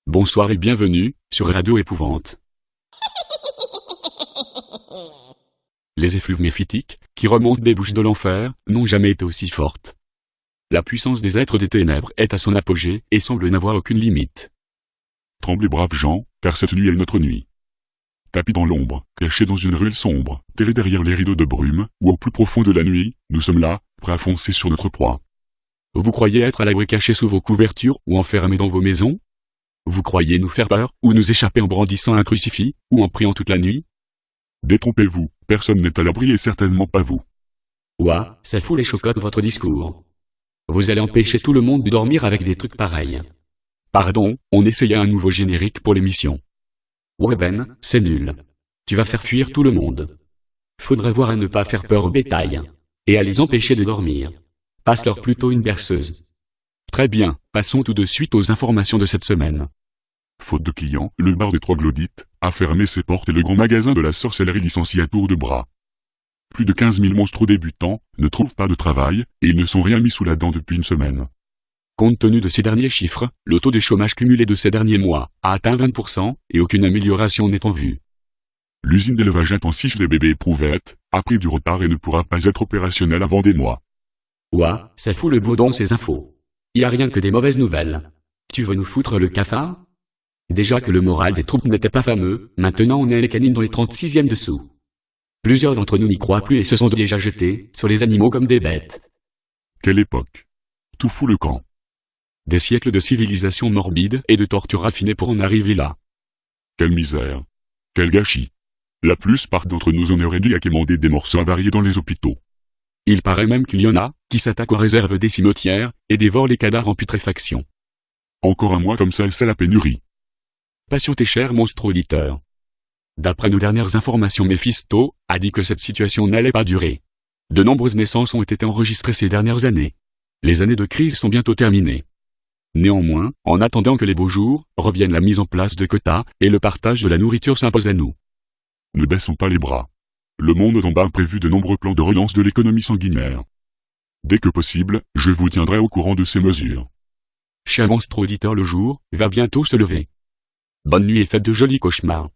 Bonsoir et bienvenue sur Radio Épouvante. Les effluves méphitiques, qui remontent des bouches de l'enfer, n'ont jamais été aussi fortes. La puissance des êtres des ténèbres est à son apogée et semble n'avoir aucune limite. Tremblez braves gens, car cette nuit est notre nuit. Tapis dans l'ombre, cachés dans une ruelle sombre, terrés derrière les rideaux de brume, ou au plus profond de la nuit, nous sommes là, prêts à foncer sur notre proie. Vous croyez être à l'abri caché sous vos couvertures ou enfermés dans vos maisons? Vous croyez nous faire peur, ou nous échapper en brandissant un crucifix, ou en priant toute la nuit? Détrompez-vous, personne n'est à l'abri et certainement pas vous. Ouah, ça fout les chocottes votre discours. Vous allez empêcher tout le monde de dormir avec des trucs pareils. Pardon, on essayait un nouveau générique pour l'émission. Ouais Ben, c'est nul. Tu vas faire fuir tout le monde. Faudrait voir à ne pas faire peur au bétail. Et à les empêcher de dormir. Passe-leur plutôt une berceuse. Très bien, passons tout de suite aux informations de cette semaine. Faute de clients, le bar des Troglodytes a fermé ses portes et le grand magasin de la sorcellerie licencié à tour de bras. Plus de 15 000 monstres débutants ne trouvent pas de travail et ils ne sont rien mis sous la dent depuis une semaine. Compte tenu de ces derniers chiffres, le taux de chômage cumulé de ces derniers mois a atteint 20% et aucune amélioration n'est en vue. L'usine d'élevage intensif des bébés Éprouvette a pris du retard et ne pourra pas être opérationnelle avant des mois. Ouah, ça fout le boudon ces infos. Y a rien que des mauvaises nouvelles. Tu veux nous foutre le cafard? Déjà que le moral des troupes n'était pas fameux, maintenant on est les canines dans les 36e dessous. Plusieurs d'entre nous n'y croient plus et se sont déjà jetés sur les animaux comme des bêtes. Quelle époque! Tout fout le camp. Des siècles de civilisation morbide et de torture raffinée pour en arriver là. Quelle misère! Quel gâchis! La plupart d'entre nous en auraient dû à quémander des morceaux avariés dans les hôpitaux. Il paraît même qu'il y en a qui s'attaquent aux réserves des cimetières et dévorent les cadavres en putréfaction. Encore un mois comme ça, c'est la pénurie. Patientez cher monstre auditeur. D'après nos dernières informations, Mephisto a dit que cette situation n'allait pas durer. De nombreuses naissances ont été enregistrées ces dernières années. Les années de crise sont bientôt terminées. Néanmoins, en attendant que les beaux jours reviennent, la mise en place de quotas et le partage de la nourriture s'impose à nous. Ne baissons pas les bras. Le monde d'en bas a prévu de nombreux plans de relance de l'économie sanguinaire. Dès que possible, je vous tiendrai au courant de ces mesures. Cher monstre auditeur, le jour va bientôt se lever. Bonne nuit et faites de jolis cauchemars.